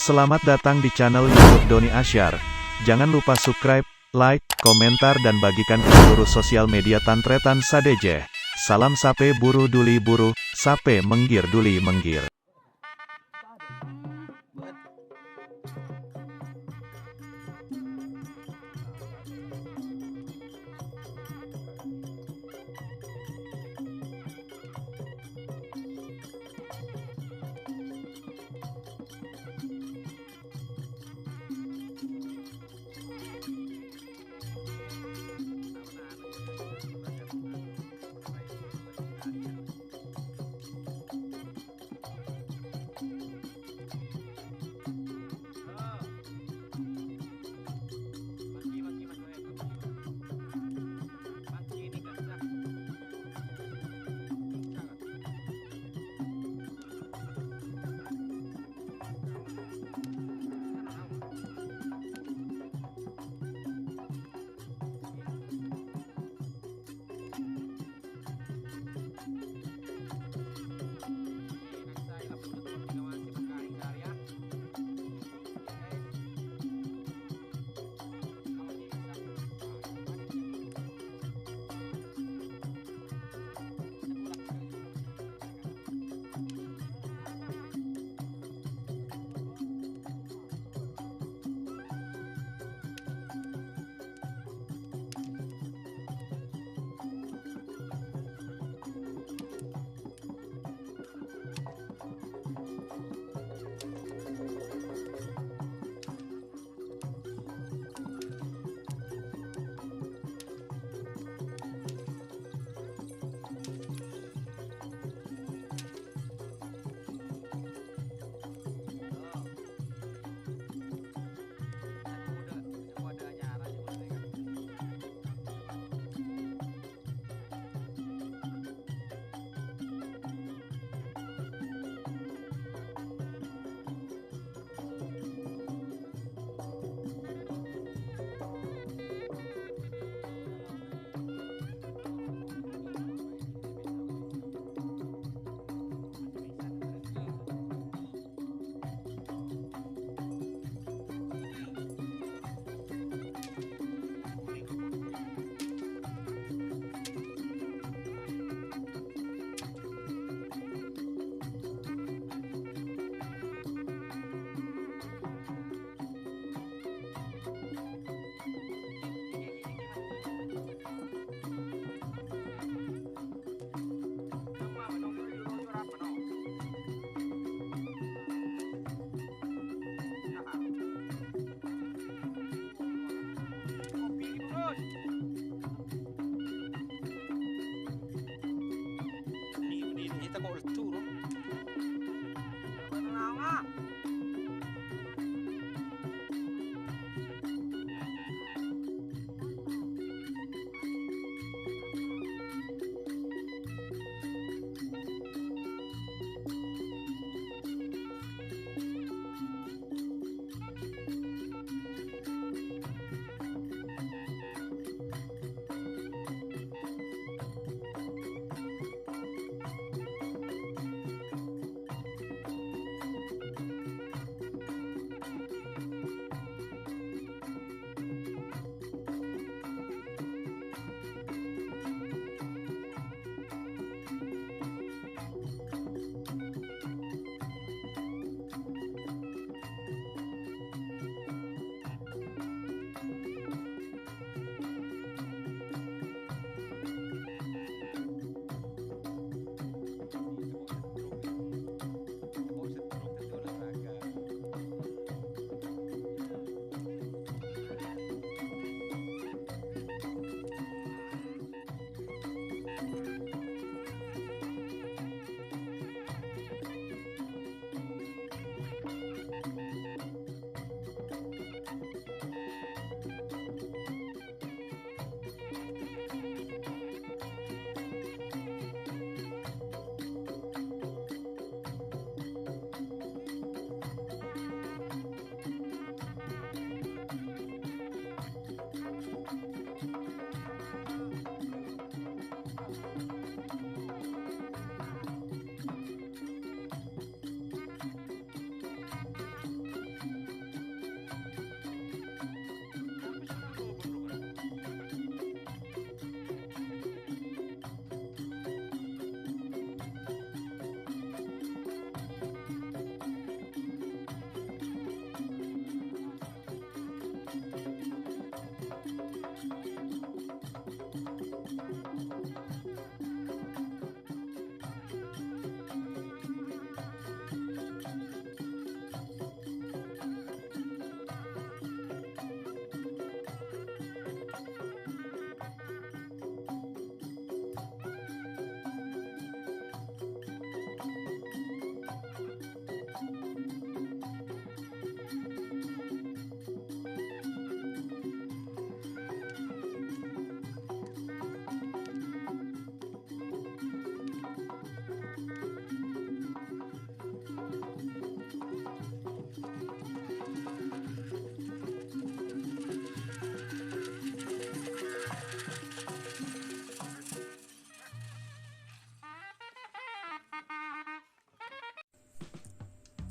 Selamat datang di channel YouTube Doni Asyar. Jangan lupa subscribe, like, komentar dan bagikan ke seluruh sosial media Tantretan Sadejeh. Salam sape buru duli buru, sape menggir duli menggir.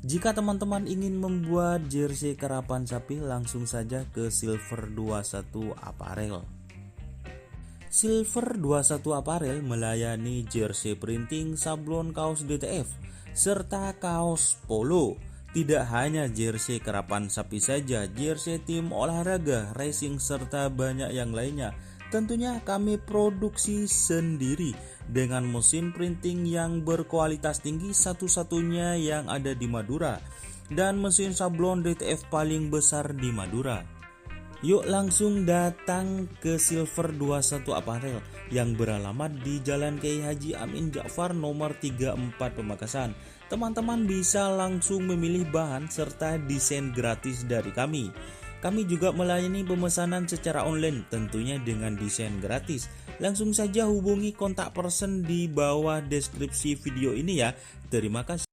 Jika teman-teman ingin membuat jersey karapan sapi, langsung saja ke Silver 21 Apparel. Silver 21 Apparel melayani jersey printing, sablon kaos DTF, serta kaos polo. Tidak hanya jersey karapan sapi saja, jersey tim olahraga, racing, serta banyak yang lainnya. Tentunya kami produksi sendiri dengan mesin printing yang berkualitas tinggi, satu-satunya yang ada di Madura, dan mesin sablon DTF paling besar di Madura. Yuk langsung datang ke Silver 21 Apparel yang beralamat di Jalan Kiai Haji Amin Ja'far nomor 34 Pamekasan. Teman-teman bisa langsung memilih bahan serta desain gratis dari kami. Kami juga melayani pemesanan secara online, tentunya dengan desain gratis. Langsung saja hubungi kontak person di bawah deskripsi video ini ya. Terima kasih.